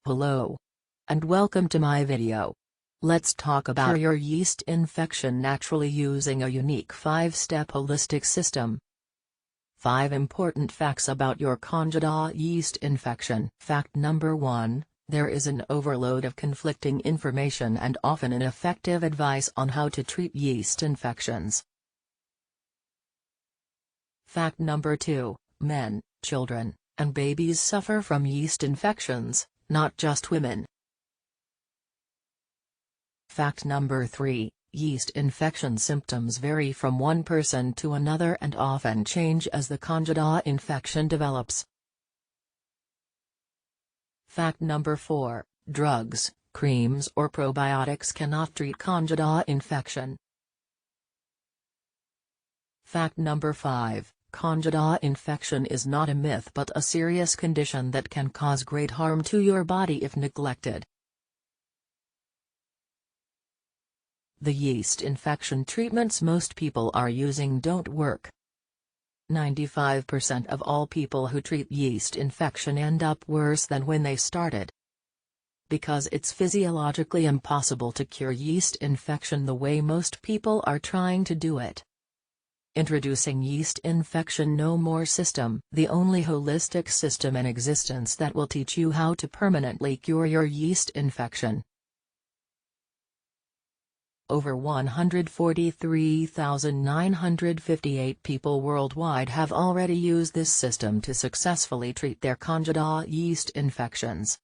Hello. And welcome to my video. Let's talk about your yeast infection naturally using a unique 5-step holistic system. 5 important facts about your Candida yeast infection. Fact number 1, there is an overload of conflicting information and often ineffective advice on how to treat yeast infections. Fact number 2, men, children, and babies suffer from yeast infections, not just women. Fact number 3, yeast infection symptoms vary from one person to another and often change as the Candida infection develops. Fact number 4, drugs, creams or probiotics cannot treat Candida infection. Fact number 5, Candida infection is not a myth but a serious condition that can cause great harm to your body if neglected. The yeast infection treatments most people are using don't work. 95% of all people who treat yeast infection end up worse than when they started. Because it's physiologically impossible to cure yeast infection the way most people are trying to do it. Introducing Yeast Infection No More System, the only holistic system in existence that will teach you how to permanently cure your yeast infection. Over 143,958 people worldwide have already used this system to successfully treat their Candida yeast infections.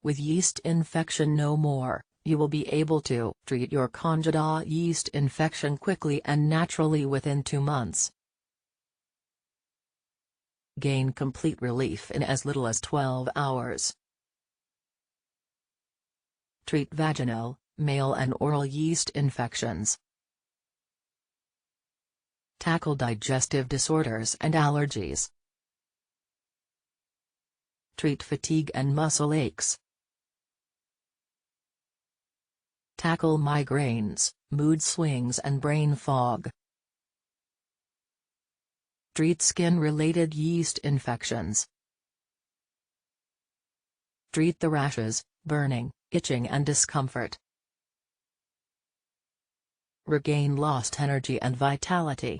With Yeast Infection No More, you will be able to treat your Candida yeast infection quickly and naturally within 2 months. Gain complete relief in as little as 12 hours. Treat vaginal, male and oral yeast infections. Tackle digestive disorders and allergies. Treat fatigue and muscle aches. Tackle migraines, mood swings and brain fog. Treat skin-related yeast infections. Treat the rashes, burning, itching and discomfort. Regain lost energy and vitality.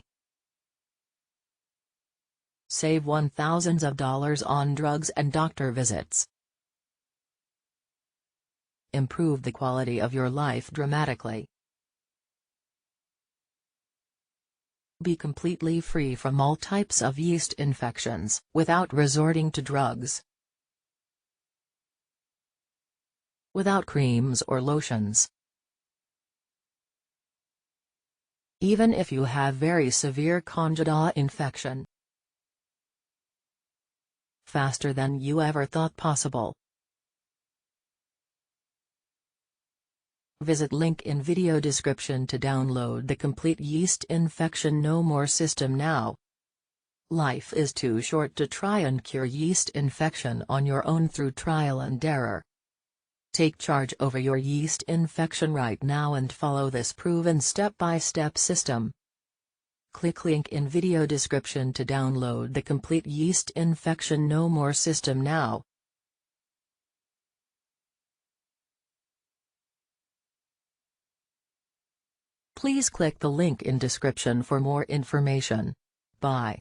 Save thousands of dollars on drugs and doctor visits. Improve the quality of your life dramatically. Be completely free from all types of yeast infections without resorting to drugs. Without creams or lotions. Even if you have very severe Candida infection. Faster than you ever thought possible. Visit link in video description to download the complete Yeast Infection No More system now. Life is too short to try and cure yeast infection on your own through trial and error. Take charge over your yeast infection right now and follow this proven step-by-step system. Click link in video description to download the complete Yeast Infection No More system now. Please click the link in description for more information. Bye.